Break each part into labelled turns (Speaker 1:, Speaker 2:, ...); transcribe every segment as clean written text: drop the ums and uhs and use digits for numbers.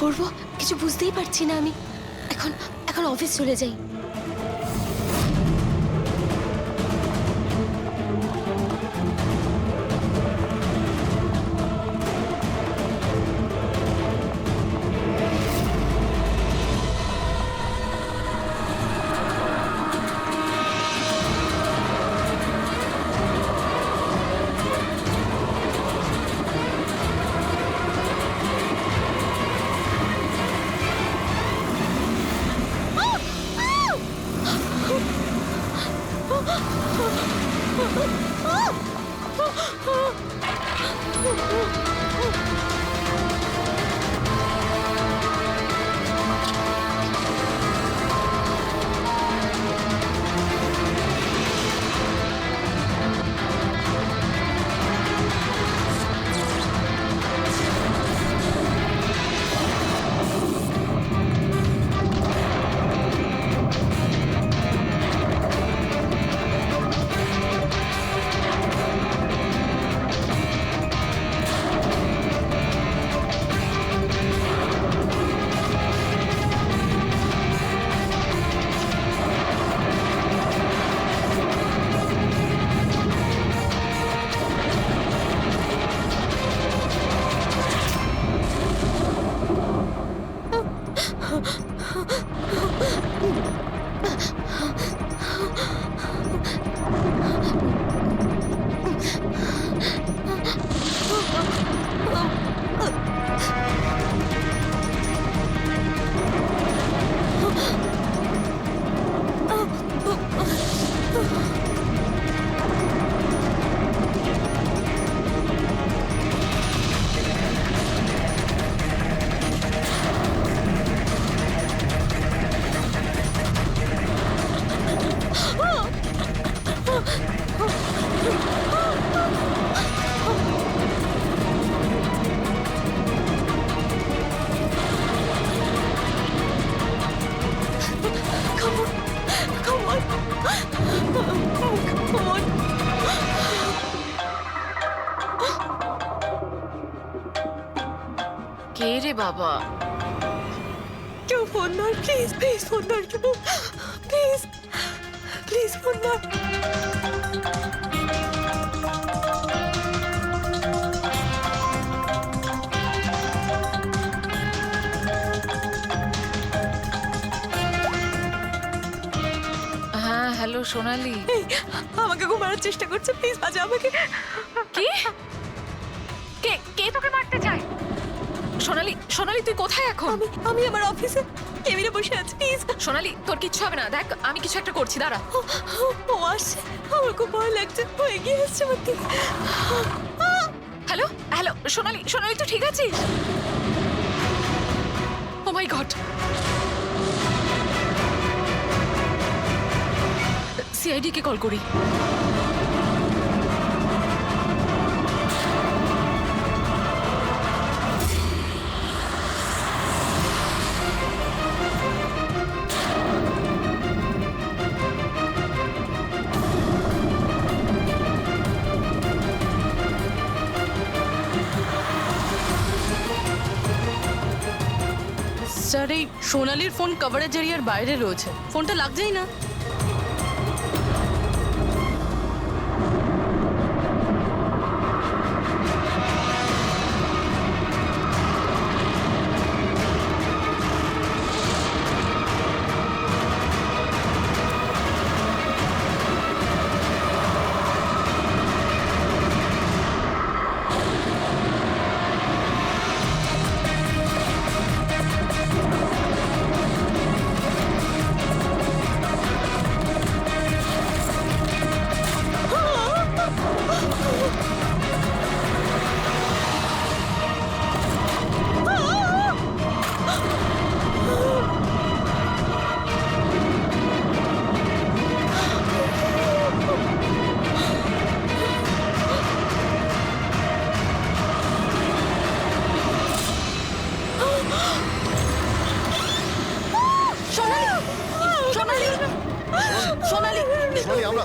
Speaker 1: করব কিছু বুঝতেই পারছি না আমি। এখন এখন অফিস চলে যাই।
Speaker 2: কে রে বাবা?
Speaker 1: কেউ ফোন ধর, প্লিজ প্লিজ ফোন ধর, কেউ প্লিজ প্লিজ ফোন ধর।
Speaker 2: হ্যাঁ হ্যালো সোনালি।
Speaker 1: এই, আমাকে খুব মারার চেষ্টা করছে, প্লিজ বাঁচা আমাকে।
Speaker 2: কি? কে কে তোকে মারতে চায়? সোনালি সোনালি তুই কোথায় এখন?
Speaker 1: আমি আমার অফিসে কেবিনে বসে আছি, প্লিজ।
Speaker 2: সোনালি তোর কিচ্ছু হবে না, দেখ আমি কিছু একটা করছি, দাঁড়া।
Speaker 1: ও আসছে, আমার খুব ভয় লাগছে, ও এগিয়ে আসছে আমার দিকে।
Speaker 2: হ্যালো হ্যালো সোনালি সোনালি তুই ঠিক আছিস? ও মাই গড, সিআইডি কে কল করি।
Speaker 3: স্যার, এই সোনালির ফোন কভারেজ এরিয়ার বাইরে রয়েছে, ফোনটা লাগছেই না।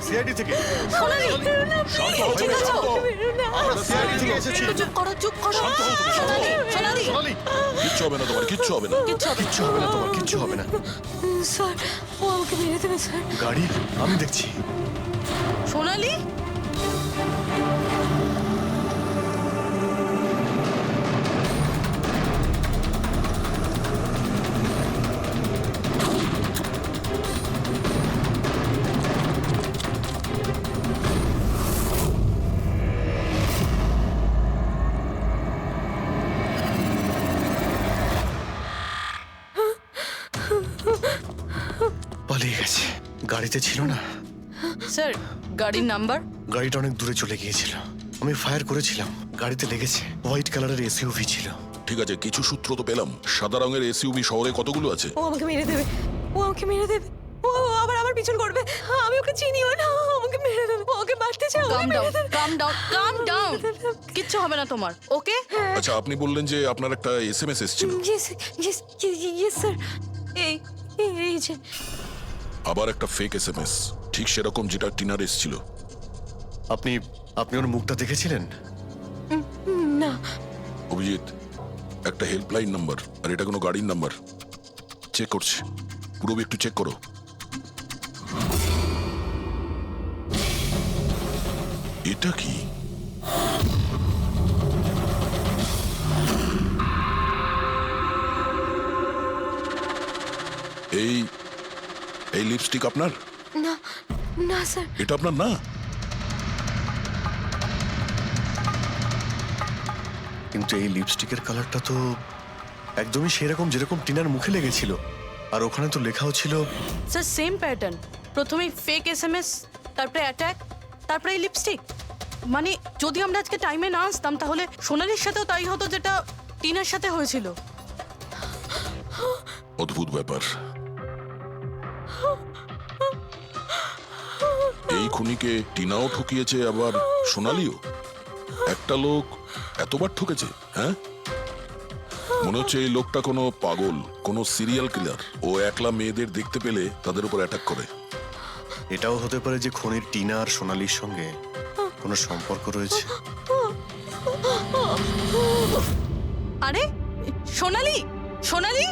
Speaker 4: সিআইডি থেকে।
Speaker 2: সোনালি
Speaker 4: শান্ত হও,
Speaker 2: ঠিক আছো?
Speaker 4: আমরা সিআইডি থেকে এসেছি।
Speaker 2: একটু চুপ করো, চুপ করো।
Speaker 4: শান্ত হও তুমি, শান্ত হও।
Speaker 2: সোনালি
Speaker 4: সোনালি,
Speaker 5: কিচ্ছু হবে না তোমার, কিচ্ছু হবে না।
Speaker 2: কিচ্ছু হবে না।
Speaker 4: কিচ্ছু হবে না তোমার, কিচ্ছু হবে না।
Speaker 1: স্যার ও আমাকে মেরে দেবে স্যার।
Speaker 4: গাড়ি আমি দেখছি।
Speaker 3: সোনালি
Speaker 4: পালিয়ে গেছে। গাড়িতে ছিল না।
Speaker 3: স্যার গাড়ির নাম্বার?
Speaker 4: গাড়িটা অনেক দূরে চলে গিয়েছিল। আমি ফায়ার করেছিলাম, গাড়িতে লেগেছে। হোয়াইট কালারের এসইউভি ছিল।
Speaker 5: ঠিক আছে, কিছু সূত্র তো পেলাম। সাদা রঙের এসইউভি শহরে কতগুলো আছে?
Speaker 1: ও আমাকে মেরে দেবে, ও আমাকে মেরে দেবে। ও আবার আমার পিছন করবে। আমি ওকে চিনিও না, ও আমাকে মেরে দেবে। ও ওকে মারতে চাও,
Speaker 3: কাম ডাউন, কাম ডাউন, কাম ডাউন। কিচ্ছু হবে না তোমার, ওকে?
Speaker 5: আচ্ছা, আপনি বললেন যে আপনার একটা এসএমএস এসেছিল।
Speaker 1: Yes yes yes sir. এই এই যে
Speaker 5: আবার একটা ফেক এসএমএস, ঠিক সেরকম যেটা টিনার এসেছিল।
Speaker 4: আপনি আপনি ওর মুখটা দেখেছিলেন?
Speaker 1: না।
Speaker 5: অভিজিৎ, একটা হেল্পলাইন নাম্বার, আর এটা কোনো গাড়ির নাম্বার। চেক করছি, পুরো একটু চেক করো। এটা কি? এই এই লিপস্টিক আপনার?
Speaker 1: না না স্যার।
Speaker 5: এটা আপনার না?
Speaker 4: কিন্তু এই লিপস্টিকের কালারটা তো একদমই সেরকম যেরকম টিনার মুখে লেগেছিল। আর ওখানে তো লেখাও ছিল।
Speaker 3: স্যার সেম প্যাটার্ন, প্রথমে ফেক এসএমএস, তারপরে অ্যাটাক, তারপরে এই লিপস্টিক। মানে যদি আমরা আজকে টাইমে না আসতাম তাহলে সোনালির সাথেও তাই হতো যেটা টিনার সাথে হয়েছিল।
Speaker 5: অদ্ভুত ব্যাপার। এই খুনিকে টিনাও ঠকিয়েছে, আবার সোনালিও। একটা লোক এতবার ঠকেছে, হ্যাঁ? মনে হচ্ছে এই লোকটা কোনো পাগল, কোনো সিরিয়াল কিলার। ও একলা মেয়েদের দেখতে পেলে তাদের উপর অ্যাটাক করে।
Speaker 4: এটাও হতে পারে যে খনির টিনা আর সোনালির সঙ্গে কোনো সম্পর্ক রয়েছে।
Speaker 3: আরে সোনালি, সোনালি!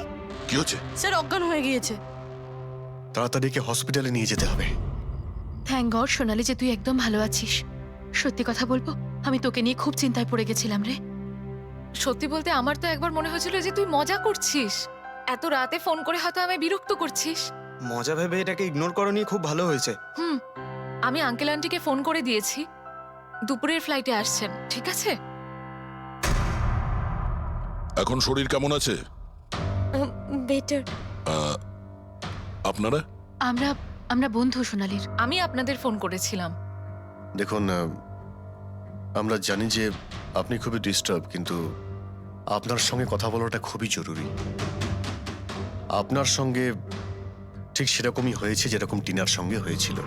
Speaker 5: কি হচ্ছে?
Speaker 3: স্যার অজ্ঞান হয়ে গিয়েছে।
Speaker 4: তাড়াতাড়ি একে হসপিটালে নিয়ে যেতে হবে।
Speaker 2: থ্যাংক গড সোনালি যে তুই একদম ভালো আছিস। সত্যি কথা বলবো, আমি তোকে নিয়ে খুব চিন্তায় পড়ে গেছিলাম রে। সত্যি বলতে আমার তো একবার মনে হয়েছিল যে তুই মজা করছিস, এত রাতে ফোন করে হয়তো আমায় বিরক্ত করছিস।
Speaker 6: মজা ভেবে এটাকে ইগনোর করনি, খুব ভালো হয়েছে।
Speaker 2: আমি আঙ্কেল আন্টিকে ফোন করে দিয়েছি, দুপুরের ফ্লাইটে আসছেন, ঠিক আছে?
Speaker 5: এখন শরীর কেমন আছে?
Speaker 1: বেটার।
Speaker 5: আপনারা?
Speaker 2: আমরা আমরা বন্ধু সোনালির। আমি আপনাদের ফোন করেছিলাম।
Speaker 4: দেখুন, আমরা জানি যে আপনি খুবই ডিস্টার্ব, কিন্তু আপনার সঙ্গে কথা বলাটা খুবই জরুরি। আপনার সঙ্গে ঠিক সেরকমই হয়েছে যেরকম টিনার সঙ্গে হয়েছিল।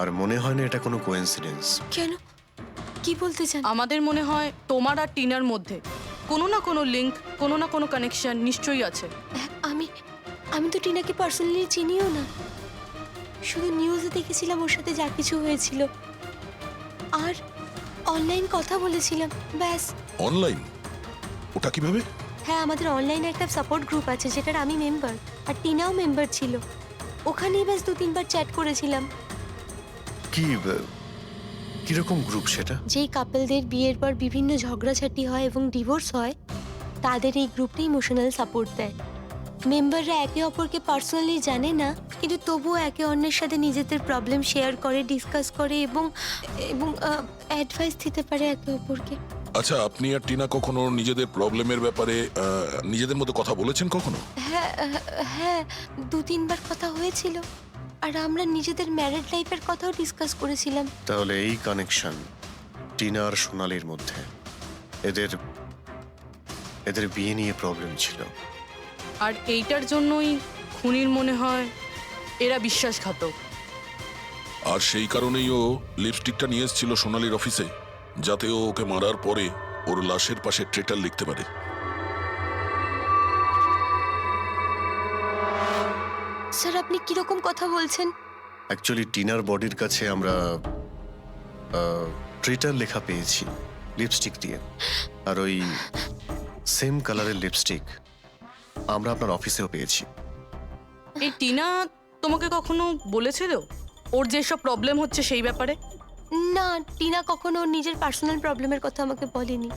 Speaker 4: আর মনে হয় না এটা কোনো কোইন্সিডেন্স।
Speaker 1: কেন, কি বলতে চান?
Speaker 3: আমাদের মনে হয় তোমার আর টিনার মধ্যে কোনো না কোনো লিংক, কোনো না কোনো কানেকশন নিশ্চয়ই আছে।
Speaker 1: আমি আমি তো টিনাকে পার্সোনালি চিনিও না, শুধু নিউজে দেখেছিলাম ওর সাথে যা কিছু হয়েছিল, আর অনলাইন কথা বলেছিলাম, ব্যাস।
Speaker 5: অনলাইন? ওটা কিভাবে?
Speaker 1: হ্যাঁ, আমাদের অনলাইনে একটা সাপোর্ট গ্রুপ আছে যেটার আমি মেম্বার, আর টিনাও মেম্বার ছিল। ওখানেই ব্যাস 2-3 বার চ্যাট করেছিলাম।
Speaker 4: কি কিরকম গ্রুপ সেটা?
Speaker 1: যেই কাপলদের বিয়ের পর বিভিন্ন ঝগড়াঝাটি হয় এবং ডিভোর্স হয়, তাদের এই গ্রুপটা ইমোশনাল সাপোর্ট দেয়। মেম্বাররা একে অপরকে পার্সোনালি জানে না, কিন্তু তবুও একে অন্যের সাথে নিজেদের প্রবলেম শেয়ার করে, ডিসকাস করে এবং এবং অ্যাডভাইস দিতে পারে একে অপরকে।
Speaker 5: আচ্ছা, আপনি আর টিনা কখনো নিজেদের প্রবলেমের ব্যাপারে নিজেদের মধ্যে কথা বলেছেন কখনো?
Speaker 1: হ্যাঁ হ্যাঁ, 2-3 বার কথা হয়েছিল, আর আমরা নিজেদের ম্যারিড লাইফের কথাও ডিসকাস করেছিলাম।
Speaker 4: তাহলে এই কানেকশন টিনা আর সোনালির মধ্যে, এদের এদের বিয়ে নিয়ে প্রবলেম ছিল।
Speaker 3: আর এইটার জন্যই খুনির মনে হয় এরা বিশ্বাসঘাতক।
Speaker 5: আর সেই কারণেই ও লিপস্টিকটা নিয়ে এসেছিল সোনালির অফিসে, যাতে ও ওকে মারার পরে ওর লাশের পাশে ট্রেটার লিখতে পারে।
Speaker 1: স্যার, আপনি কিরকম কথা বলছেন?
Speaker 4: অ্যাকচুয়ালি টিনার বডির কাছে আমরা ট্রিটার লেখা পেয়েছি লিপস্টিক দিয়ে, আর ওই সেম কালারের লিপস্টিক আমরা আপনার অফিসেও পেয়েছি।
Speaker 3: এই টিনা তোমাকে কখনো বলেছিল ওর যেসব প্রবলেম হচ্ছে সেই ব্যাপারে?
Speaker 1: না, টিনা কখনো ওর নিজের পার্সোনাল প্রবলেমের কথা আমাকে বলেনি।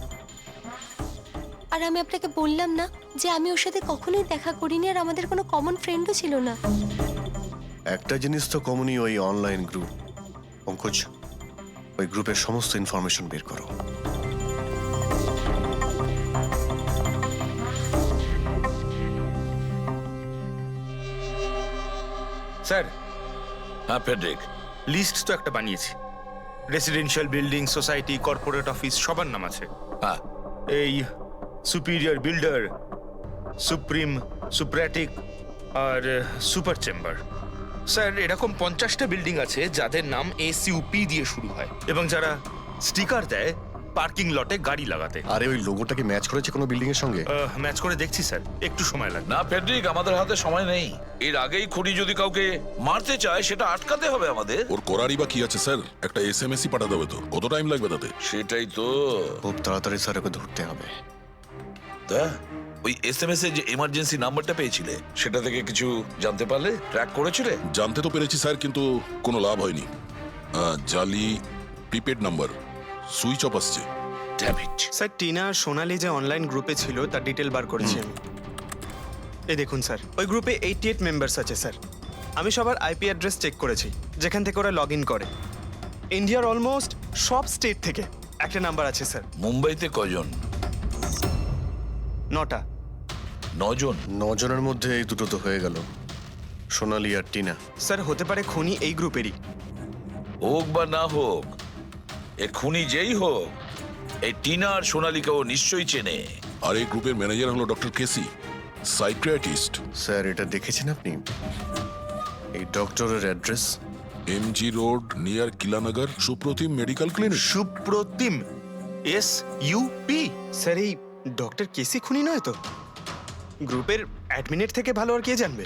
Speaker 1: আর আমি আপনাকে বললাম না যে আমি ওর সাথে কখনোই দেখা করিনি, আর আমাদের কোনো কমন ফ্রেন্ডও ছিল না।
Speaker 4: একটা জিনিস তো কমনই, ওই অনলাইন গ্রুপ। পঙ্কজ, ওই গ্রুপের সমস্ত ইনফরমেশন বের করো।
Speaker 7: স্যার,
Speaker 8: হ্যাঁ ফেডরিক,
Speaker 7: লিস্ট তো একটা বানিয়েছি। Residential building, society, corporate office সবার নাম আছে।
Speaker 8: হ্যাঁ
Speaker 7: এই সুপিরিয়র বিল্ডার, সুপ্রিম, সুপ্রাটিক আর সুপার চেম্বার। স্যার, এরকম 50টা বিল্ডিং আছে যাদের নাম SUP দিয়ে শুরু হয় এবং যারা স্টিকার দেয় পার্কিং লটে গাড়ি লাগাতে।
Speaker 4: আরে ওই লোগোটা কি ম্যাচ করেছে কোনো বিল্ডিং এর সঙ্গে?
Speaker 7: ম্যাচ করে দেখছি স্যার, একটু সময় লাগবে।
Speaker 8: না ফেডরিক, আমাদের হাতে সময় নেই। এর আগেই খুনি যদি কাউকে মারতে চায় সেটা আটকাতে হবে আমাদের।
Speaker 5: ওর করারই বা কি আছে স্যার? একটা SMS-ই পাঠাতে হবে তো, কত টাইম লাগবে তাতে?
Speaker 8: সেটাই তো।
Speaker 4: খুব তাড়াতাড়ি স্যার ওকে ধরতে হবে।
Speaker 8: তা ওই SMS এ যে এমার্জেন্সি নাম্বারটা পেয়েছিলে সেটা থেকে কিছু জানতে পারলে? ট্র্যাক করেছিলে?
Speaker 5: জানতে তো পেরেছি স্যার, কিন্তু কোনো লাভ হয়নি। জালি প্রিপেড নাম্বার, সুইচ অফ আসছে।
Speaker 8: Damn it.
Speaker 6: স্যার, টিনা আর সোনালি যে অনলাইন গ্রুপে ছিল তার ডিটেল বার করেছি আমি। এই দেখুন স্যার, ওই গ্রুপে 88 মেম্বার্স আছে স্যার। আমি সবার IP অ্যাড্রেস চেক করেছি যেখান থেকে ওরা লগ ইন করে। ইন্ডিয়ার অলমোস্ট সব স্টেট থেকে একটা নাম্বার আছে স্যার।
Speaker 8: মুম্বাইতে কজন?
Speaker 6: 9টা।
Speaker 8: 9 জন?
Speaker 4: 9 জনের মধ্যে এই দুটো তো হয়ে গেল, সোনালি আর টিনা।
Speaker 6: স্যার, হতে পারে খুনি এই গ্রুপেরই।
Speaker 8: হোক বা না হোক, এ খুনি যেই হোক, এই টিনা আর সোনালিকাও নিশ্চয়ই চেনে।
Speaker 5: আর এই গ্রুপের ম্যানেজার হলো ডক্টর কেসি, সাইকিয়াট্রিস্ট।
Speaker 4: স্যার, এটা দেখেছেন আপনি? এই ডক্টরের address
Speaker 5: MG road near Kilanagar, Supratim medical clinic.
Speaker 7: Supratim, SUP।
Speaker 6: Sir, এই ডক্টর কেসি খুনি নয় তো? গ্রুপের অ্যাডমিনের থেকে ভালো আর কে জানবে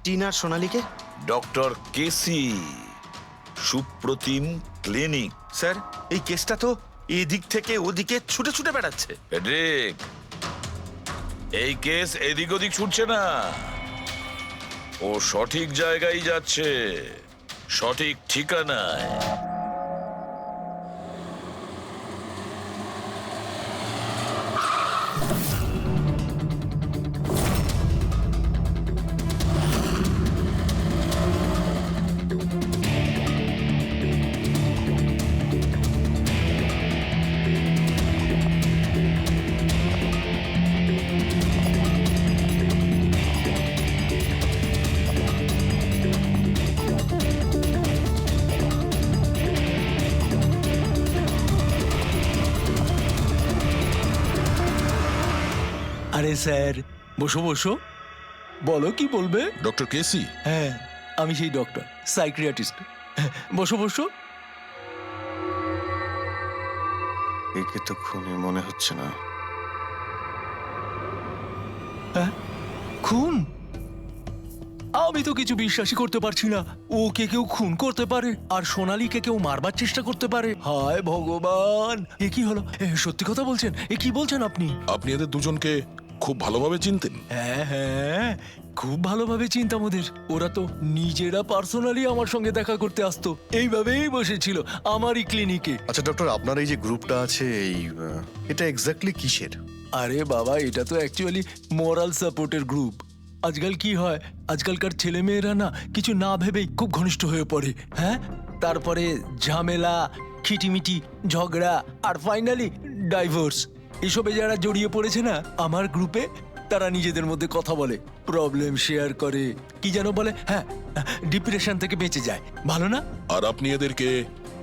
Speaker 6: টিনা আর সোনালিকে?
Speaker 8: ডক্টর কেসি, সুপ্রতিম ক্লিনিক।
Speaker 7: স্যার, এই কেসটা তো এদিক থেকে ওদিকে ছুটে ছুটে বেড়াচ্ছে।
Speaker 8: ফেডরিক, এই কেস এদিক ওদিক ছুটছে না, ও সঠিক জায়গায় যাচ্ছে, সঠিক ঠিকানায়।
Speaker 9: আরে স্যার, বসো বসো, বলো কি বলবে।
Speaker 5: ডক্টর কেসি,
Speaker 9: হ্যাঁ, আমি সেই ডক্টর, সাইকিয়াট্রিস্ট। বসো বসো।
Speaker 4: একে তো খুনি মনে হচ্ছে না।
Speaker 9: খুন? আমি তো কিছু বিশ্বাসই করতে পারছি না। ওকে কেউ খুন করতে পারে আর সোনালীকে কেউ মারবার চেষ্টা করতে পারে? হায় ভগবান, এ কি হলো? সত্যি কথা বলছেন? এ কি বলছেন আপনি?
Speaker 5: আপনি এদের দুজনকে খুব ভালোভাবে চিনতেন?
Speaker 9: হ্যাঁ হ্যাঁ, খুব ভালোভাবে চিনতাম ওদের। ওরা তো নিজেরা পার্সোনালি আমার সঙ্গে দেখা করতে আসতো, এইভাবেই বসেছিল আমারই ক্লিনিকে।
Speaker 4: আচ্ছা ডক্টর, আপনার এই যে গ্রুপটা আছে, এটা এক্স্যাক্টলি কিসের?
Speaker 9: আরে বাবা, এটা তো অ্যাকচুয়ালি মোরাল সাপোর্টের গ্রুপ। আজকাল কি হয়, আজকালকার ছেলে মেয়েরা না কিছু না ভেবেই খুব ঘনিষ্ঠ হয়ে পড়ে। হ্যাঁ, তারপরে ঝামেলা, খিটিমিটি, ঝগড়া আর ফাইনালি ডাইভোর্স। এসবে যারা জড়িয়ে পড়েছে না আমার গ্রুপে, তারা নিজেদের মধ্যে কথা বলে, প্রবলেম শেয়ার করে, কি যেন বলে, হ্যাঁ, ডিপ্রেশন থেকে বেঁচে যায়। ভালো না?
Speaker 5: আর আপনি এদেরকে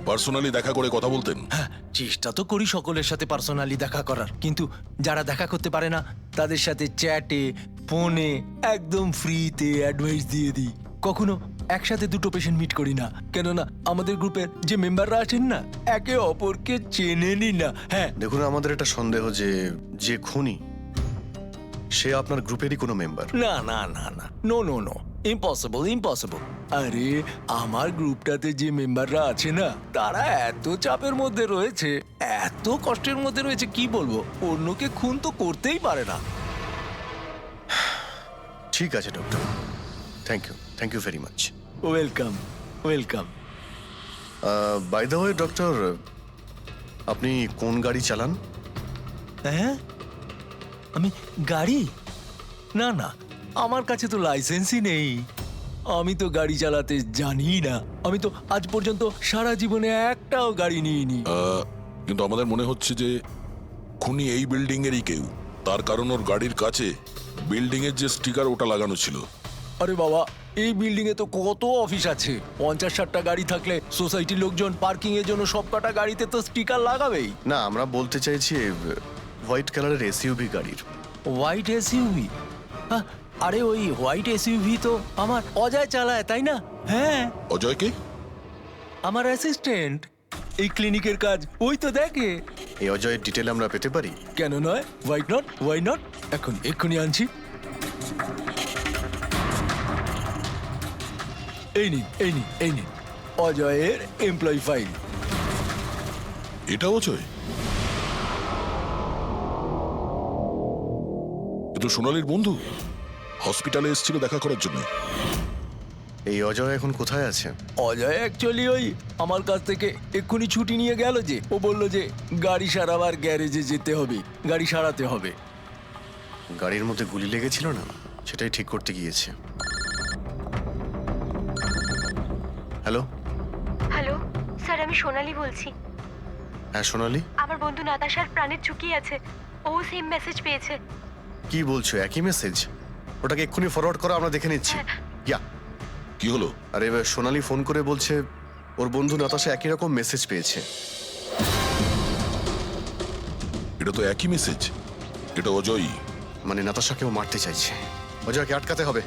Speaker 5: পার্সোনালি দেখা করে কথা বলতেন?
Speaker 9: হ্যাঁ, চেষ্টা তো করি সকলের সাথে পার্সোনালি দেখা করার, কিন্তু যারা দেখা করতে পারে না তাদের সাথে চ্যাটে, ফোনে একদম ফ্রিতে অ্যাডভাইস দিয়ে দিই। কখনো একসাথে দুটো পেশেন্ট মিট করি না, কেননা আমাদের গ্রুপের যে মেম্বাররা আছেন না একে অপরকে চেনেনি না। হ্যাঁ,
Speaker 4: দেখুন, আমাদের একটা সন্দেহ যে খুনি সে আপনার গ্রুপেরই কোনো মেম্বার।
Speaker 9: না না না না, no no no, impossible impossible. আরে আমার গ্রুপটাতে যে মেম্বাররা আছে না, তারা এত চাপের মধ্যে রয়েছে, এত কষ্টের মধ্যে রয়েছে, কি বলবো, অন্যকে খুন তো করতেই পারে না।
Speaker 4: ঠিক আছে doctor, thank you very much.
Speaker 9: Welcome welcome.
Speaker 4: By the way doctor, আপনি কোন গাড়ি চালান?
Speaker 9: হ্যাঁ, আমি গাড়ি? না না, আমার কাছে তো লাইসেন্সই নেই। আমি তো গাড়ি চালাতে জানি না। আমি তো আজ পর্যন্ত সারা জীবনে একটাও গাড়ি নিইনি।
Speaker 5: কিন্তু আমাদের মনে হচ্ছে যে খুনি এই বিল্ডিং এরই কেউ, তার কারণ ওর গাড়ির কাছে বিল্ডিং এর যে স্টিকার ওটা লাগানো ছিল।
Speaker 9: আরে বাবা, এই বিল্ডিং এ তো কত অফিস আছে, 50-60টা গাড়ি থাকলে সোসাইটির লোকজন পার্কিং এর জন্য সব কটা গাড়িতে তো স্টিকার লাগাবেই।
Speaker 4: না, আমরা বলতে চাইছি হোয়াইট কালারের এসইউভি গাড়ির।
Speaker 9: White SUV? আরে ওই হোয়াইট এসইউভি তো আমার অজয় চালায়, তাই না? হ্যাঁ,
Speaker 5: অজয়কে?
Speaker 9: আমার অ্যাসিস্ট্যান্ট, এই ক্লিনিকের কাজ ওই তো দেখে।
Speaker 4: এই অজয়ের ডিটেল আমরা পেতে পারি?
Speaker 9: কেন নয়, ওয়াই নট, এক্ষুনি আনছি। এই নিন অজয়ের এমপ্লয়ি ফাইল।
Speaker 5: এটা অজয়? এ তো সোনালীর বন্ধু, হসপিটালে এসেছিল দেখা করার জন্য।
Speaker 4: এই অজয় এখন কোথায় আছে?
Speaker 9: অজয় অ্যাকচুয়ালি ওই আমার কাছ থেকে এক্ষুনি ছুটি নিয়ে গেল, যে ও বলল যে গাড়ি সারাবার গ্যারেজে যেতে হবে, গাড়ি সারাতে হবে।
Speaker 4: গাড়ির মধ্যে গুলি লেগেছিল না, সেটাই ঠিক করতে গিয়েছে। হ্যালো
Speaker 1: হ্যালো স্যার, আমি সোনালি বলছি।
Speaker 4: হ্যাঁ সোনালি,
Speaker 1: আমার বন্ধু নাতাশার প্রাণের ঝুঁকি আছে, ও সেম মেসেজ পেয়েছে।
Speaker 4: কি বলছো? একই মেসেজ? ওটাকে এক্ষুনি ফরওয়ার্ড করো, আমরা দেখে নিচ্ছি। ইয়া,
Speaker 5: কি হলো?
Speaker 4: আরে এবার সোনালি ফোন করে বলছে ওর বন্ধু নাতাশা একই রকম মেসেজ পেয়েছে।
Speaker 5: এটা তো একই মেসেজ, এটা অজয়ই।
Speaker 4: মানে নাতাশাকেও মারতে চাইছে। অজয়কে আটকাতে হবে।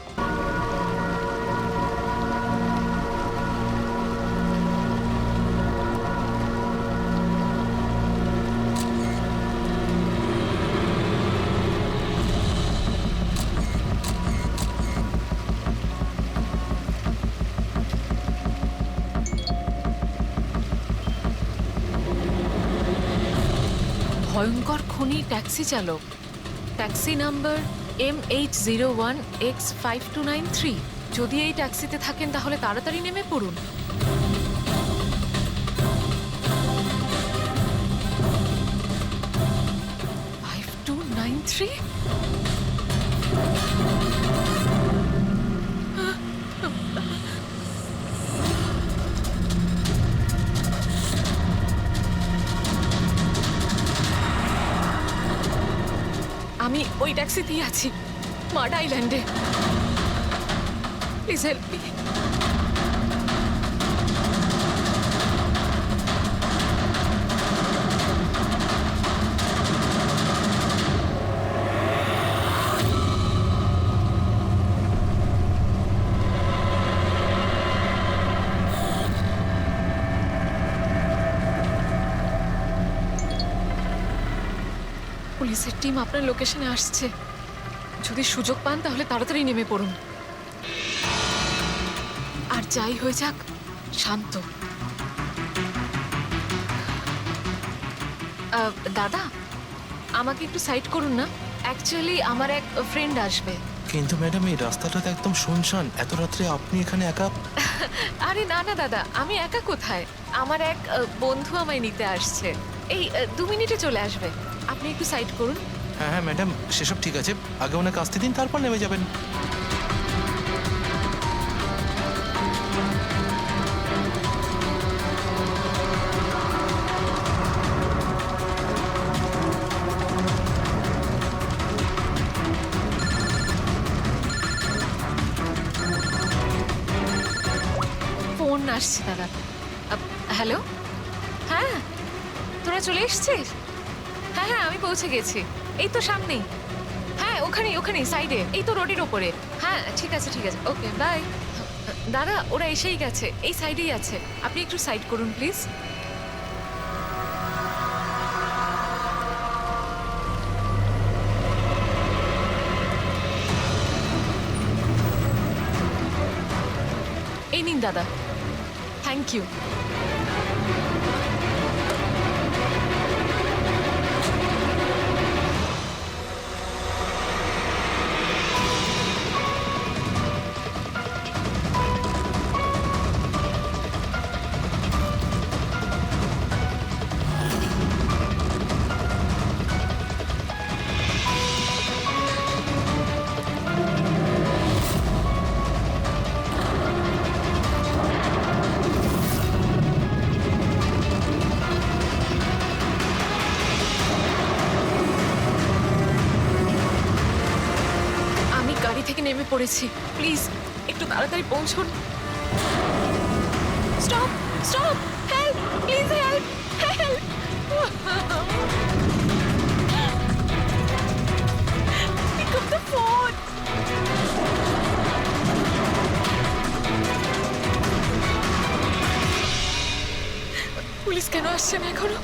Speaker 2: ভয়ঙ্কর খুনি ট্যাক্সি চালক, ট্যাক্সি নাম্বার MH01X5293। যদি এই ট্যাক্সিতে থাকেন তাহলে তাড়াতাড়ি নেমে পড়ুন। আমি ওই ট্যাক্সিতেই আছি, মাড আইল্যান্ডে। Please help me. পুলিশের টিম আপনার লোকেশনে আসছে। যদি সুযোগ পান তাহলে তাড়াতাড়ি নেমে পড়ুন। আর যাই হয়ে যাক, শান্ত। দাদা, আমাকে একটু সাইড করুন না, অ্যাকচুয়ালি আমার এক ফ্রেন্ড আসবে।
Speaker 10: কিন্তু ম্যাডাম, এই রাস্তাটা তো একদম শুনশান, এত রাত্রে আপনি এখানে একা?
Speaker 2: আরে না না দাদা, আমি একা কোথায়, আমার এক বন্ধু আমায় নিতে আসছে। এই 2 মিনিটে চলে আসবে, আপনি একটু সাইড করুন।
Speaker 10: হ্যাঁ হ্যাঁ ম্যাডাম, সেসব ঠিক আছে, আগে ওনাকে আসতে দিন, তারপর নেমে যাবেন।
Speaker 2: ফোন আসছে দাদা। হ্যালো, হ্যাঁ তোরা চলে এসছিস? হ্যাঁ হ্যাঁ, আমি পৌঁছে গেছি, এই তো সামনেই। হ্যাঁ ওখানেই সাইডে, এই তো রোডের ওপরে। হ্যাঁ ঠিক আছে, ওকে বাই। দাদা, ওরা এসেই গেছে, এই সাইডেই আছে, আপনি একটু সাইড করুন প্লিজ। দাদা, থ্যাংক ইউ। আমি গাড়ি থেকে নেমে পড়েছি, প্লিজ একটু তাড়াতাড়ি পৌঁছুন। Stop stop, help please, help help. Pick up the phone. Police কেন আসছে না এখনো?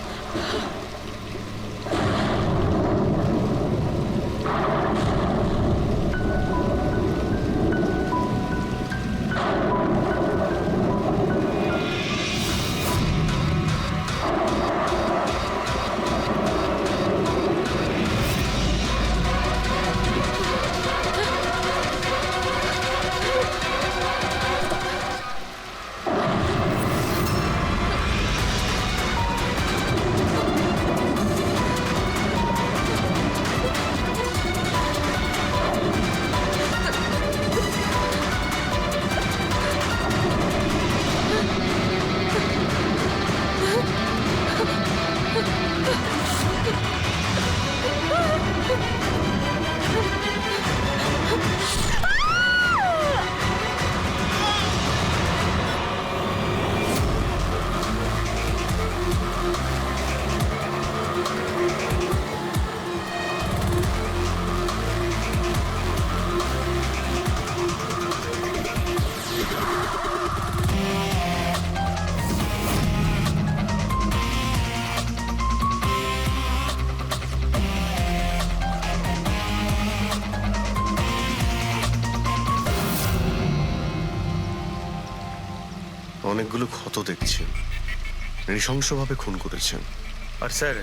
Speaker 4: অনেকগুলো ক্ষত দেখছি, নৃশংসভাবে খুন করেছেন।
Speaker 7: আর স্যার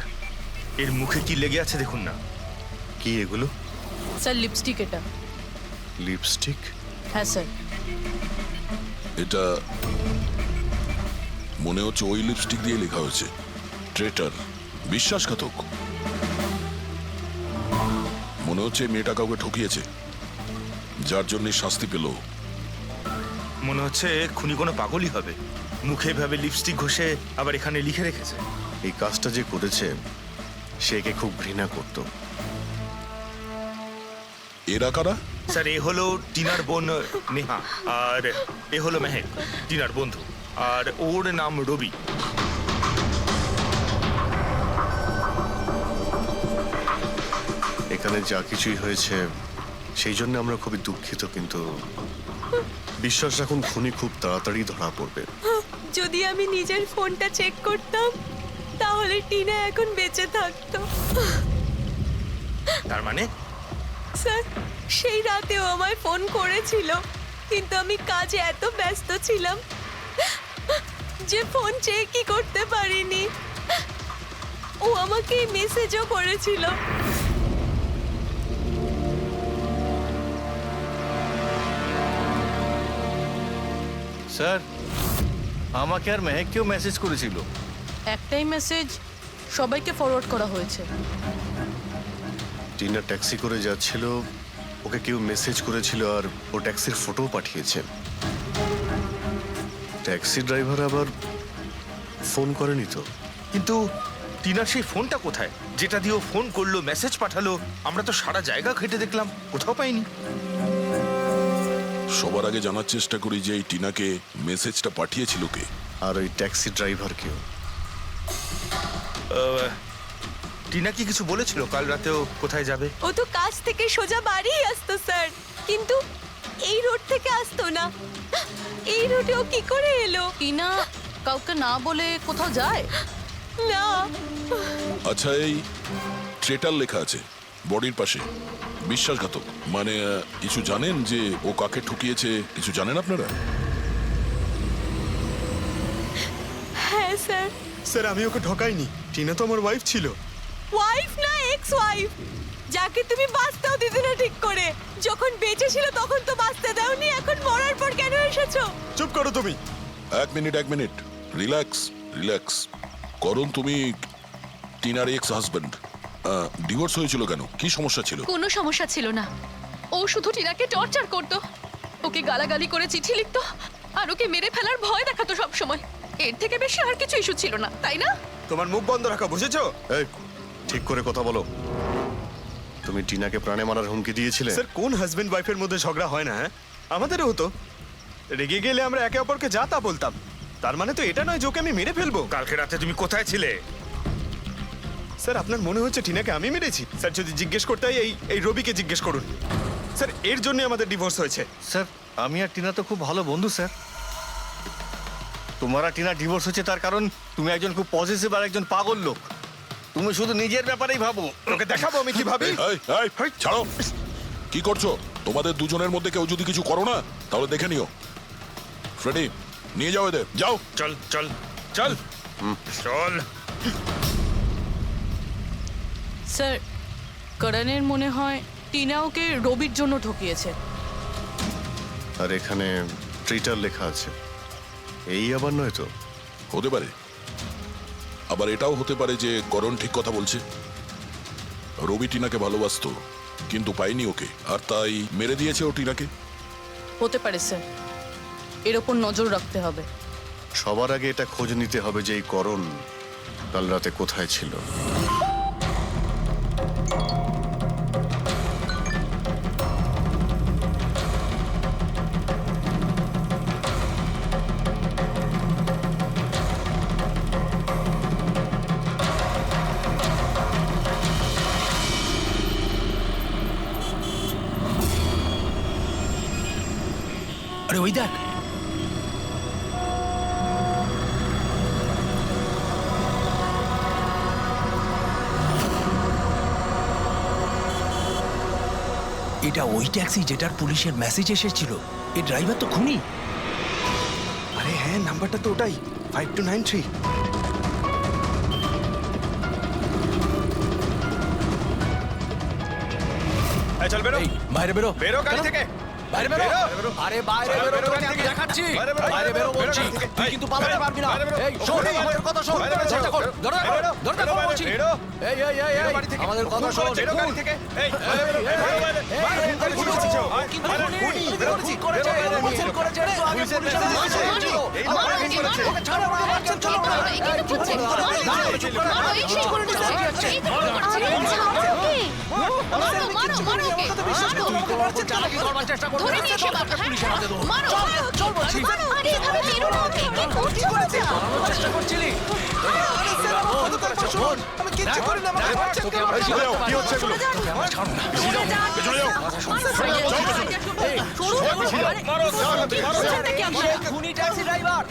Speaker 7: এর মুখে কি লেগে আছে দেখুন না।
Speaker 4: কি এগুলো?
Speaker 3: স্যার লিপস্টিক এটা।
Speaker 4: লিপস্টিক?
Speaker 3: হ্যাঁ স্যার।
Speaker 5: এটা মনে হচ্ছে ওই লিপস্টিক দিয়ে লেখা হয়েছে ট্রেটার, বিশ্বাসঘাতক। মনে হচ্ছে মেয়েটা কাউকে ঠকিয়েছে, যার জন্য শাস্তি পেল।
Speaker 7: মনে হচ্ছে খুনি কোনো পাগলই হবে, মুখে ভাবে লিপস্টিক ঘষে আবার এখানে লিখে রেখেছে।
Speaker 4: এই কাজটা যে করেছে সে একে খুব ঘৃণা করত।
Speaker 5: এরা কারা?
Speaker 7: স্যার এ হলো টিনার বোন নেহা, আর এ হলো মেহেক, টিনার বন্ধু, আর ওর নাম রবি।
Speaker 4: এখানে যা কিছুই হয়েছে সেই জন্য আমরা খুবই দুঃখিত, কিন্তু বিশ্বাস রাখুন খুনি খুব তাড়াতাড়ি ধরা পড়বে।
Speaker 1: যদি আমি নিজের ফোনটা চেক করতাম তাহলে টিনা এখন বেঁচে থাকতো।
Speaker 7: তার মানে
Speaker 1: স্যার সেই রাতেও আমায় ফোন করেছিল, কিন্তু আমি কাজে এত ব্যস্ত ছিলাম যে ফোন চেকই করতে পারিনি। ও আমাকে মেসেজও করেছিল।
Speaker 10: স্যার আমাকে আর মেহেককেও মেসেজ করেছিল।
Speaker 3: একটাই মেসেজ সবাইকে ফরওয়ার্ড করা হয়েছে।
Speaker 4: টিনা ট্যাক্সি করে যাচ্ছিল, ওকে কেউ মেসেজ করেছিল আর ও ট্যাক্সির ফটো পাঠিয়েছে। ট্যাক্সি ড্রাইভার আবার ফোন করেনি তো।
Speaker 7: কিন্তু টিনার সেই ফোনটা কোথায় যেটা দিয়ে ও ফোন করলো, মেসেজ পাঠালো? আমরা তো সারা জায়গা ঘেটে দেখলাম, কোথাও পাইনি।
Speaker 5: সবার আগে জানার চেষ্টা করি যে এই টিনাকে মেসেজটা পাঠিয়েছিল কে,
Speaker 4: আর ওই ট্যাক্সি ড্রাইভার কেউ।
Speaker 7: টিনা কি কিছু বলেছিল কাল রাতেও কোথায় যাবে?
Speaker 1: ও তো কাজ থেকে সোজা বাড়ি আসতো স্যার, কিন্তু এই রোড থেকে আসতো না। এই রোডে ও কি করে এলো?
Speaker 3: টিনা কাউকে না বলে কোথাও যায়
Speaker 1: না।
Speaker 5: আচ্ছা এই ট্রেটার লেখা আছে বডির পাশে, বিশ্বাসঘাতক মানে কিছু জানেন যে ও কাকে ঠকিয়েছে? কিছু জানেন আপনারা?
Speaker 3: হ্যাঁ স্যার।
Speaker 6: স্যার আমি ওকে ঠকাইনি, টিনা তো আমার ওয়াইফ ছিল।
Speaker 1: ওয়াইফ না এক্স ওয়াইফ, যাকে তুমি বাঁচতেও দিতে না ঠিক করে। যখন বেঁচে ছিল তখন তো বাঁচতে দাওনি, এখন মরার পর কেন এসেছো?
Speaker 6: চুপ করো তুমি।
Speaker 5: এক মিনিট রিল্যাক্স রিল্যাক্স। করণ, তুমি টিনার এক্স হাজবেন্ড, ডিভোর্স হয়েছিল কেন? কি সমস্যা ছিল?
Speaker 2: কোনো সমস্যা ছিল না। ও শুধু টিনাকে টর্চার করতো, ওকে গালাগালি করে চিঠি লিখতো আর ওকে মেরে ফেলার ভয় দেখাতো সব সময়। এর থেকে বেশি আর কিছু ইস্যু ছিল না, তাই না?
Speaker 6: তোমার মুখ বন্ধ রাখো, বুঝেছো?
Speaker 4: এই ঠিক করে কথা বলো। তুমি টিনাকে প্রাণে মারার হুমকি দিয়েছিলে?
Speaker 6: স্যার কোন হাজবেন্ড ওয়াইফের মধ্যে ঝগড়া হয় না? হ্যাঁ, আমাদেরও হতো। রেগে গেলে আমরা একে অপরকে যা তা বলতাম। তার মানে তো এটা নয় যে ওকে আমি মেরে ফেলবো।
Speaker 7: কালকে রাতে তুমি কোথায় ছিলে?
Speaker 6: স্যার আপনার মনে হচ্ছে টিনাকে আমি মেরেছি? স্যার যদি জিজ্ঞেস করতে হয় এই রবিকে জিজ্ঞেস করুন। স্যার এর জন্য আমাদের ডিভোর্স হয়েছে।
Speaker 11: স্যার আমি আর টিনা তো খুব ভালো বন্ধু স্যার। তোমার আর টিনা ডিভোর্স হচ্ছে তার কারণ তুমি একজন খুব পজিটিভ আর একজন পাগল লোক। তুমি শুধু নিজের ব্যাপারেই ভাবো।
Speaker 6: তোকে দেখাবো আমি কি ভাবি।
Speaker 5: এই, ছাড়ো। কি করছো? তোমাদের দুজনের মধ্যে কেউ যদি কিছু করো না তাহলে দেখে নিও। ফ্রেডি, নিয়ে যাও এদের, যাও।
Speaker 7: চল চল চল চল।
Speaker 3: স্যার করণের মনে হয় টিনা ওকে রবির জন্য ঠকিয়েছে।
Speaker 4: আর এখানে ট্রিটার লেখা আছে, এই আবার নয় তো?
Speaker 5: হতে পারে, আবার এটাও হতে পারে যে করণ ঠিক কথা বলছে। রবি টিনাকে ভালোবাসতো কিন্তু পায়নি ওকে, আর তাই মেরে দিয়েছে ও টিনাকে।
Speaker 3: হতে পারে স্যার, এর ওপর নজর রাখতে হবে।
Speaker 4: সবার আগে এটা খোঁজ নিতে হবে যে এই করণ কাল রাতে কোথায় ছিল।
Speaker 9: আরে ওই দেখ, এটা ওই ট্যাক্সি যেটার পুলিশের মেসেজ এসেছিল। এই ড্রাইভার তো খুনি।
Speaker 6: আরে হ্যাঁ, নাম্বারটা তো ওটাই, 5293। চল বেরো,
Speaker 9: এই বাইরে বেরো,
Speaker 6: বেরো গাড়ি থেকে,
Speaker 9: বাইরে বেরো।
Speaker 6: বেরো।
Speaker 9: আরে বাইরে
Speaker 6: বেরো,
Speaker 9: বেরো,
Speaker 6: বেরো
Speaker 9: তোকে
Speaker 6: গাড়ি
Speaker 9: আমি
Speaker 6: থেকে।
Speaker 9: দেখাচ্ছি।
Speaker 6: বাইরে বেরো,
Speaker 9: বাইরে বেরো
Speaker 6: বেরো
Speaker 9: বলছি,
Speaker 6: গাড়ি থেকে।
Speaker 9: তুই কিন্তু পালাতে পারবি না।
Speaker 6: বাইরে বেরো।
Speaker 9: এই শোন, আমাদের কথা শোন।
Speaker 6: বাইরে বেরো।
Speaker 9: দরজা খোল, দরজা খোল,
Speaker 6: বেরো।
Speaker 9: দরজা খোল বলছি।
Speaker 6: বেরো।
Speaker 9: এই এই এই
Speaker 6: বেরো
Speaker 9: এই,
Speaker 6: বাড়ি থেকে।
Speaker 9: আমাদের কথা শোন।
Speaker 6: বেরো গাড়ি থেকে। এই, বাইরে বেরো, বাইরে বেরো, বাইরে বেরো। বাইরে বেরো,
Speaker 9: খুন
Speaker 6: করেছে।
Speaker 9: কিন্তু
Speaker 6: বাইরে
Speaker 9: খুনি,
Speaker 6: খুনি,
Speaker 9: খুনি
Speaker 6: বেরো।
Speaker 9: করেছে,
Speaker 6: বেরো,
Speaker 9: খুন
Speaker 6: বেরো।
Speaker 9: করেছে। একটু আগে
Speaker 6: পুলিশের
Speaker 9: পুলিশের
Speaker 6: message
Speaker 9: message
Speaker 6: এসেছিল।
Speaker 9: এসেছিল।
Speaker 6: এই লোক খুন করেছে।
Speaker 9: ওকে ছাড়ো, মারছেন, চলো, মারো। এই, চুপ করো, দাঁড়াও, চুপ করো। এই সেই করে দিচ্ছে। আমাকে মারছেন, চালাকি করবার চেষ্টা করবে। পুলিশের হাতে ধরো। চল বলছি। কি করেছে? পালানোর চেষ্টা করছিলি? শোন,
Speaker 6: আমি কিচ্ছু করিনি, আমাকে মারছেন কেন?
Speaker 9: এই,
Speaker 6: কি হচ্ছে এগুলো?
Speaker 9: ছাড়ো না। খুনি ট্যাক্সি ড্রাইভার,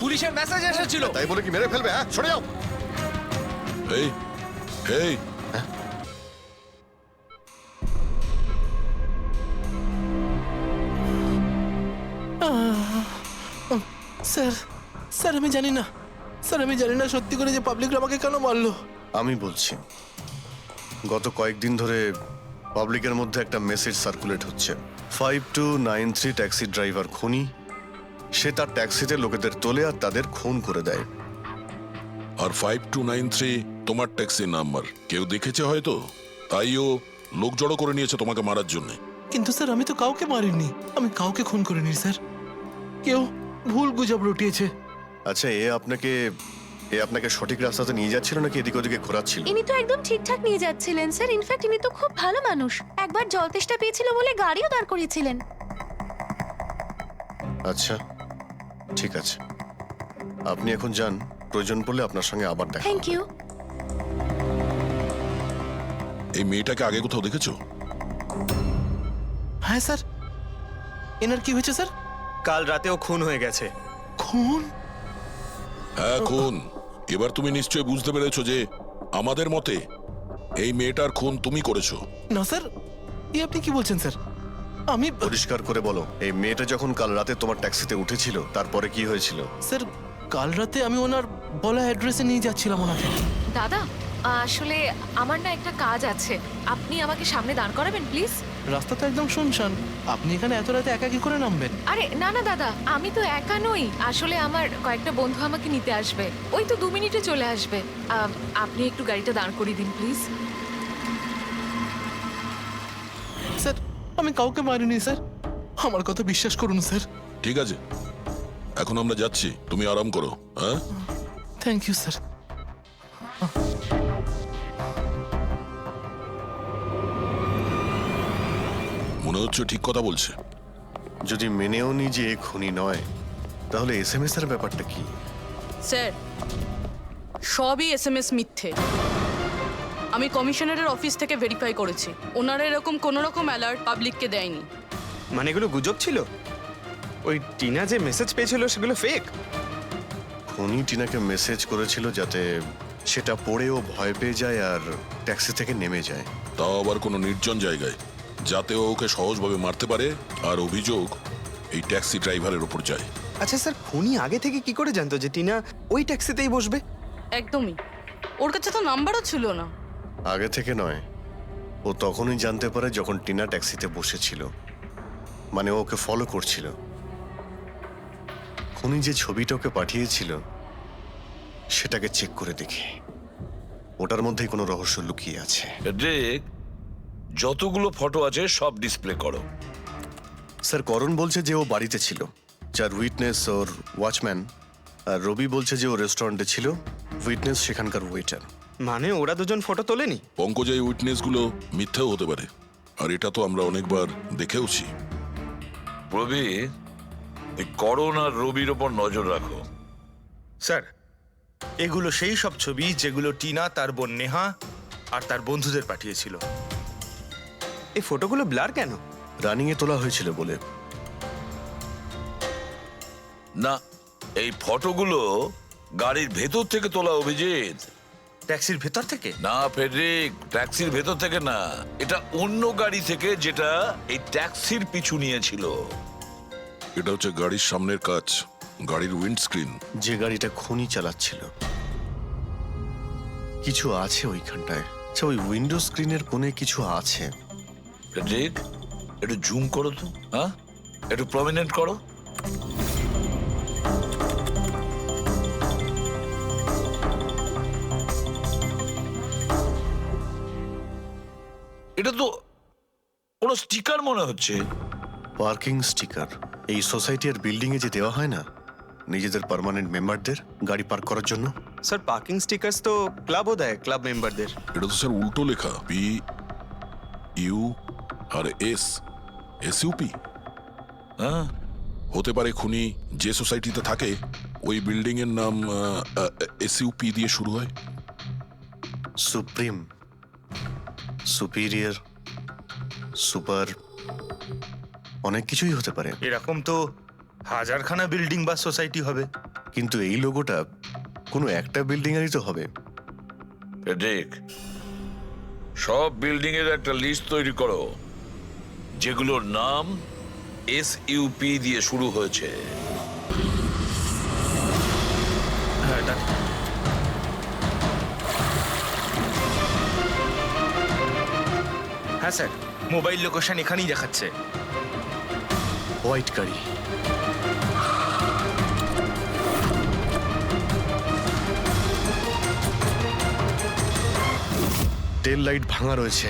Speaker 9: পুলিশের মেসেজ এসেছিল।
Speaker 4: তাই বলে কি মেরে ফেলবে? হ্যাঁ, সরে যাও।
Speaker 5: এই এই
Speaker 10: স্যার স্যার আমি জানি না, স্যার আমি জানি না সত্যি করে যে পাবলিকরা আমাকে কেন মারলো।
Speaker 4: আমি বলছি, গত কয়েকদিন ধরে পাবলিকের মধ্যে একটা মেসেজ সার্কুলেট হচ্ছে, 5293 ট্যাক্সি ড্রাইভার খুনি। সে তার ট্যাক্সিতে লোকেদের তোলে আর তাদের খুন করে দেয়।
Speaker 5: আর 5293 তোমার ট্যাক্সি নাম্বার কেউ দেখেছে হয়তো, তাইও লোক জড়ো করে নিয়েছে তোমাকে মারার জন্য।
Speaker 10: কিন্তু স্যার আমি তো কাউকে মারিনি, আমি কাউকে খুন করিনি স্যার। কেউ ভুল গুজব রটিয়েছে।
Speaker 4: আচ্ছা, এ আপনাকে সঠিক রাস্তাতে নিয়ে যাচ্ছিল নাকি এদিকে ওদিকে ঘোরাচ্ছিল?
Speaker 1: ইনি তো একদম ঠিকঠাক নিয়ে যাচ্ছিলেন স্যার। ইনফ্যাক্ট ইনি তো খুব ভালো মানুষ। একবার জল তেষ্টা পেয়েছিল বলে গাড়িও দাঁড় করিয়েছিলেন।
Speaker 4: আচ্ছা, ঠিক আছে, আপনি এখন যান। প্রয়োজন পড়লে আপনার সঙ্গে আবার দেখা
Speaker 1: থ্যাংক
Speaker 4: হবে।
Speaker 1: ইউ।
Speaker 5: এই মেয়েটাকে আগে কোথাও দেখেছো?
Speaker 10: হ্যাঁ স্যার। এনার কি হয়েছে স্যার?
Speaker 6: কাল রাতেও খুন হয়ে গেছে।
Speaker 10: খুন?
Speaker 5: হ্যাঁ, খুন। এবার তুমি নিশ্চয়ই বুঝতে পেরেছো যে আমাদের মতে এই মেয়েটার খুন তুমি করেছো।
Speaker 10: না স্যার, এই আপনি কি বলছেন স্যার? আমি
Speaker 4: পরিষ্কার করে বলো, এই মেয়েটা যখন কাল রাতে তোমার ট্যাক্সিতে উঠেছিল তারপরে কি হয়েছিল?
Speaker 10: স্যার কাল রাতে আমি ওনার বলা অ্যাড্রেসে নিয়ে যাচ্ছিলাম ওনাকে।
Speaker 2: দাদা আসলে আমার না একটা কাজ আছে, আপনি আমাকে সামনে দাঁড় করাবেন প্লিজ।
Speaker 10: রাস্তা তো একদম শুনশান, আপনি এখানে এত রাতে একা কি করে নামবেন?
Speaker 2: আরে না না দাদা, আমি তো একা নই, আসলে আমার কয়েকটা বন্ধু আমাকে নিতে আসবে, ওই তো 2 মিনিটে চলে আসবে। আপনি একটু গাড়িটা দাঁড় করিয়ে দিন প্লিজ।
Speaker 10: স্যার আমি কাউকে মারিনি স্যার, আমার কথা বিশ্বাস করুন স্যার।
Speaker 5: ঠিক আছে, এখন আমরা যাচ্ছি, তুমি আরাম করো। হ্যাঁ,
Speaker 10: থ্যাংক ইউ স্যার।
Speaker 5: মনে হচ্ছে ঠিক কথা বলছে।
Speaker 4: যদি মেনেও নি যে এ খুনি নয়, তাহলে এসএমএস এর ব্যাপারটা কি?
Speaker 3: স্যার সবই এসএমএস মিথ্যে। আমি কমিশনারের অফিস থেকে ভেরিফাই করেছি, ওনারা এরকম কোনো রকম অ্যালার্ট পাবলিককে দেয়নি।
Speaker 6: মানে এগুলো গুজব ছিল? ওই টিনা যে মেসেজ পেয়েছিল সেগুলো ফেক?
Speaker 4: খুনি টিনাকে মেসেজ করেছিল যাতে সেটা পড়েও ভয় পেয়ে যায় আর ট্যাক্সি থেকে নেমে যায়।
Speaker 5: তাও আবার কোনো নির্জন জায়গায়, যাতে ও ওকে সহজভাবে মারতে পারে, আর অভিযোগ এই ট্যাক্সি ড্রাইভারের উপর যায়।
Speaker 6: আচ্ছা স্যার, খুনি আগে থেকে কি করে জানতো যে টিনা ওই ট্যাক্সিতেই বসবে?
Speaker 3: একদমই, ওর কাছে তো নাম্বারও ছিল না।
Speaker 4: আগে থেকে নয়, ও তখনই জানতে পারে যখন টিনা ট্যাক্সিতে বসেছিল, মানে ও ওকে ফলো করছিল। খুনি যে ছবিটা ওকে পাঠিয়েছিল সেটাকে চেক করে দেখি, ওটার মধ্যেই কোনো রহস্য লুকিয়ে আছে।
Speaker 8: দেখ, যতগুলো ফটো আছে সব ডিসপ্লে করো।
Speaker 4: স্যার, করণ বলছে যে ও বাড়িতে ছিল, যার উইটনেস ওর ওয়াচম্যান, আর রবি বলছে যে ও রেস্টুরেন্টে ছিল, উইটনেস সেখানকার ওয়েটার।
Speaker 6: মানে ওরা দুজন ফটো তোলেনি?
Speaker 5: পঙ্কজ, এই উইটনেসগুলো মিথ্যেও হতে পারে, আর এটা তো আমরা অনেকবার দেখেওছি।
Speaker 8: রবি, এই করণ আর রবির ওপর নজর রাখো।
Speaker 7: স্যার, এগুলো সেই সব ছবি যেগুলো টিনা তার বোন নেহা আর তার বন্ধুদের পাঠিয়েছিল।
Speaker 6: এই ফটোগুলো ব্লার কেন?
Speaker 4: রানিং এ তোলা হয়েছিল বলে।
Speaker 8: না, এই ফটোগুলো গাড়ির ভেতর থেকে তোলা, অভিজিৎ।
Speaker 7: ট্যাক্সির ভেতর থেকে?
Speaker 8: না ফেডরিক, ট্যাক্সির ভেতর থেকে না, এটা অন্য গাড়ি থেকে যেটা এই ট্যাক্সির পিছু নিয়েছিল।
Speaker 5: এটা হচ্ছে গাড়ির সামনের কাচ, গাড়ির উইন্ডস্ক্রিন।
Speaker 4: যে গাড়িটা খুনি চালাচ্ছিল। কিছু আছে ওইখানটায়। আচ্ছা, ওই উইন্ডো স্ক্রিনের কোণে কিছু আছে।
Speaker 8: ফেডরিক, একটু জুম করো তো, হ্যাঁ, একটু প্রমিনেন্ট করো। এটা তো কোনো স্টিকার মনে হচ্ছে।
Speaker 4: Parking sticker. এই সোসাইটি আর বিল্ডিং এ যে দেওয়া হয় না নিজেদের পার্মানেন্ট মেম্বারদের গাড়ি পার্ক করার জন্য।
Speaker 6: স্যার, পার্কিং স্টিকার্স তো ক্লাবও দেয়, ক্লাব মেম্বারদের।
Speaker 5: এটা তো স্যার উল্টো লেখা, P U R S, SUP.
Speaker 8: হ্যাঁ,
Speaker 5: হতে পারে খুনি যে সোসাইটিতে থাকে ওই বিল্ডিং এর নাম এসইউপি দিয়ে শুরু হয়।
Speaker 4: সুপ্রিম, সুপিরিয়র, সুপার, অনেক কিছুই হতে পারে।
Speaker 7: এরকম তো হাজারখানা বিল্ডিং বা সোসাইটি হবে।
Speaker 4: কিন্তু এই লোগোটা কোনো একটা বিল্ডিং এরই তো হবে।
Speaker 8: দেখ, সব বিল্ডিং এর একটা লিস্ট তৈরি করো যেগুলোর নাম এসইউপি দিয়ে শুরু হয়েছে।
Speaker 7: হ্যাঁ স্যার, মোবাইল লোকেশন এখানেই দেখাচ্ছে।
Speaker 4: হোয়াইট গাড়ি। টেল লাইট ভাঙা রয়েছে।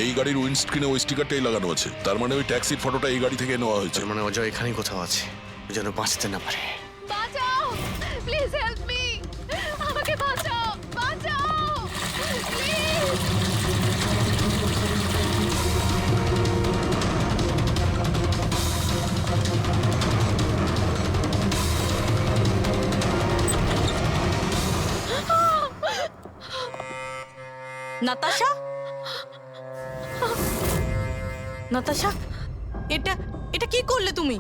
Speaker 5: এই গাড়ির উইন্ডস্ক্রিনে ওই স্টিকারটাই লাগানো আছে, তার মানে ওই ট্যাক্সির ফটোটা এই গাড়ি থেকে নেওয়া হয়েছে।
Speaker 4: তার মানে অজয় এখানেই কোথাও আছে, ও যেন বাঁচতে না পারে।
Speaker 2: বাঁচাও, প্লিজ হেল্প মি, আমাকে বাঁচাও, বাঁচাও প্লিজ।
Speaker 3: নাতাশা, নাতাশা, এটা এটা কি করলে তুমি?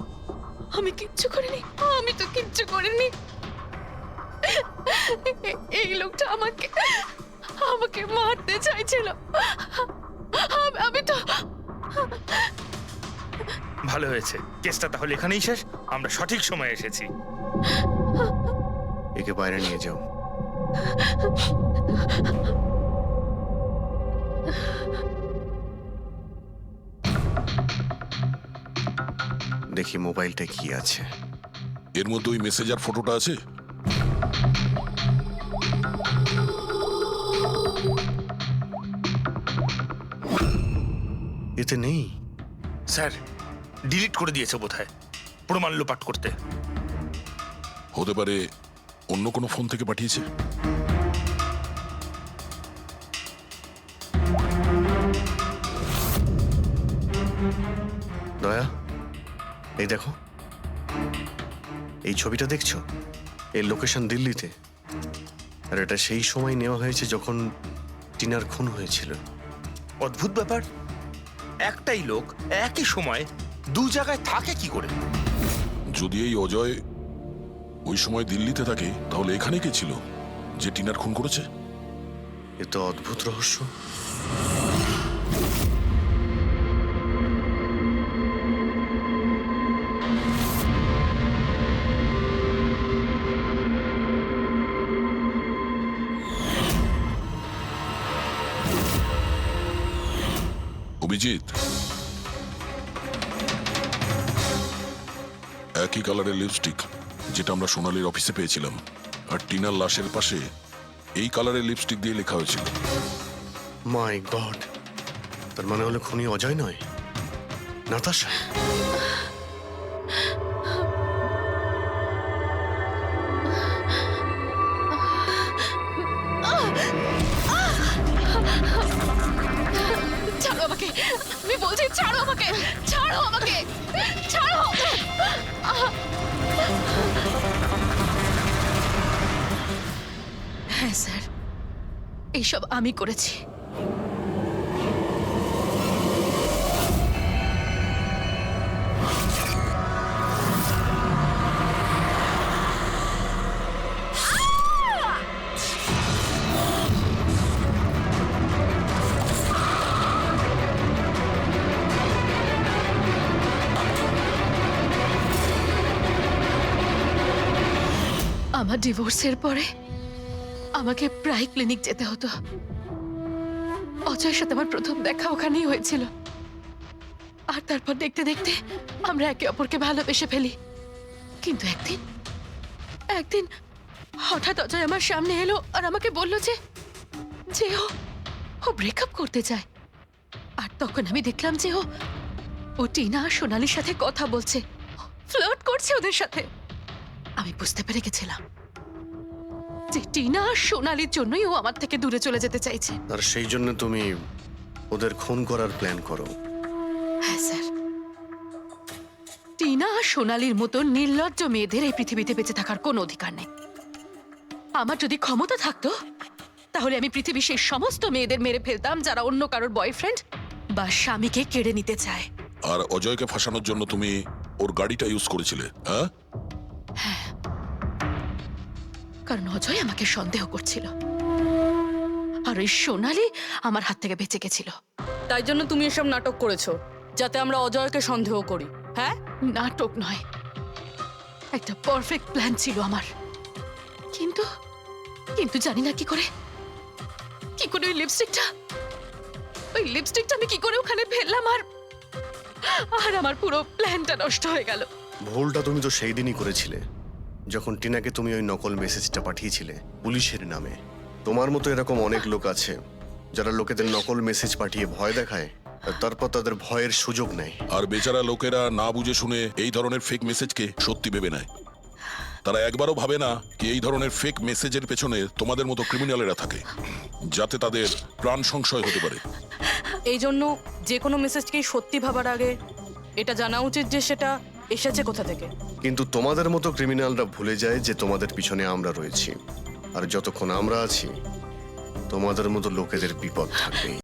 Speaker 2: আমি কিচ্ছু করিনি, আমি তো কিচ্ছু করিনি। এই লোকটা আমাকে আমাকে মারতে চাইছিল। আমি তো
Speaker 7: ভালো হয়েছে, কেসটা তাহলে এখানেই শেষ। আমরা সঠিক সময়ে এসেছি।
Speaker 4: একে বাইরে নিয়ে যাও। দেখি মোবাইলটা কি আছে।
Speaker 5: এর মধ্যে ওই মেসেজ আর ফটোটা আছে?
Speaker 4: এতে নেই।
Speaker 7: স্যার, ডিলিট করে দিয়েছে বোধহয় প্রমাণ লোপাট করতে।
Speaker 5: হতে পারে অন্য কোনো ফোন থেকে পাঠিয়েছে।
Speaker 4: দয়া, এই দেখো, এই ছবিটা দেখছো? এর লোকেশন দিল্লিতে, আর এটা সেই সময় নেওয়া হয়েছে যখন টিনার খুন হয়েছিল।
Speaker 7: অদ্ভুত ব্যাপার, একটাই লোক একই সময় দু জায়গায় থাকে কি করে?
Speaker 5: যদি এই অজয় ওই সময় দিল্লিতে থাকে, তাহলে এখানে কে ছিল যে টিনার খুন করেছে?
Speaker 4: এ তো অদ্ভুত রহস্য।
Speaker 5: অভিজিৎ, একই কালারের লিপস্টিক যেটা আমরা সোনালির অফিসে পেয়েছিলাম, আর টিনার লাশের পাশে এই কালারের লিপস্টিক দিয়ে লেখা হয়েছিল।
Speaker 4: মাই গড, তার মানে হলো খুনি অজয় নয়, নাতাশা।
Speaker 2: ছাড়ো আমাকে, আমি বলছি ছাড়ো আমাকে, ছাড়ো আমাকে, ছাড়ো। হ্যাঁ স্যার, এইসব আমি করেছি। আমার ডিভোর্সের পরে আমাকে প্রায় ক্লিনিক যেতে হতো। অজয়ের সাথে আমার প্রথম দেখা ওখানেই হয়েছিল, আর তারপর দেখতে দেখতে আমরা একে অপরকে ভালোবেসে ফেলি। কিন্তু একদিন হঠাৎ অজয় আমার সামনে এলো আর আমাকে বলল যে ও ব্রেকআপ করতে চায়। আর তখন আমি দেখলাম যে ও টিনা আর সোনালির সাথে কথা বলছে, ফ্লার্ট করছে ওদের সাথে। আমি বুঝতে পেরে গেছিলাম যে টিনা আর সোনালির জন্যই ও আমার থেকে দূরে চলে যেতে চাইছে।
Speaker 4: আর সেই জন্য তুমি ওদের খুন করার প্ল্যান করো?
Speaker 2: হ্যাঁ স্যার, টিনা আর সোনালির মতো নির্লজ্জ মেয়েদের এই পৃথিবীতে বেঁচে থাকার কোনো অধিকার নেই। আমার যদি ক্ষমতা থাকতো, তাহলে আমি পৃথিবীর সেই সমস্ত মেয়েদের মেরে ফেলতাম যারা অন্য কারোর বয়ফ্রেন্ড বা স্বামীকে কেড়ে নিতে চায়।
Speaker 5: আর অজয়কে ফাঁসানোর জন্য তুমি ওর গাড়িটা ইউজ করেছিলে, হ্যাঁ?
Speaker 2: কারণ অজয় আমাকে সন্দেহ করছিল, আর ওই সোনালি আমার হাত থেকে বেঁচে গেছিল।
Speaker 3: তাই জন্য তুমি এসব নাটক করেছো, যাতে আমরা অজয়কে সন্দেহ করি। হ্যাঁ,
Speaker 2: নাটক নয়, একটা পারফেক্ট প্ল্যান ছিল আমার। কিন্তু কিন্তু জানি না কি করে ওই লিপস্টিকটা আমি কি করে ওখানে ফেললাম, আর আমার পুরো প্ল্যানটা নষ্ট হয়ে গেল।
Speaker 4: ভুলটা তুমি তো সেই দিনই করেছিলে, যখন টিনাকে তুমি ওই নকল মেসেজটা পাঠিয়েছিলে পুলিশের নামে। তোমার মতো এরকম অনেক লোক আছে যারা লোকেদের নকল মেসেজ পাঠিয়ে ভয় দেখায়, আর তারপর তাদের ভয়ের সুযোগ নেয়।
Speaker 5: আর বেচারা লোকেরা না বুঝে শুনে এই ধরনের ফেক মেসেজকে সত্যি ভেবে নেয়। তারা একবারও ভাবে না কি এই ধরনের ফেক মেসেজের পেছনে তোমাদের মতো ক্রিমিনালেরা থাকে, যাতে তাদের প্রাণ সংশয় হতে পারে।
Speaker 3: এই জন্য যে কোনো মেসেজকেই সত্যি ভাবার আগে এটা জানা উচিত যে সেটা এসেছে কোথা থেকে।
Speaker 4: কিন্তু তোমাদের মতো ক্রিমিনালরা ভুলে যায় যে তোমাদের পিছনে আমরা রয়েছি, আর যতক্ষণ আমরা আছি তোমাদের মতো লোকেদের বিপদ থাকবেই।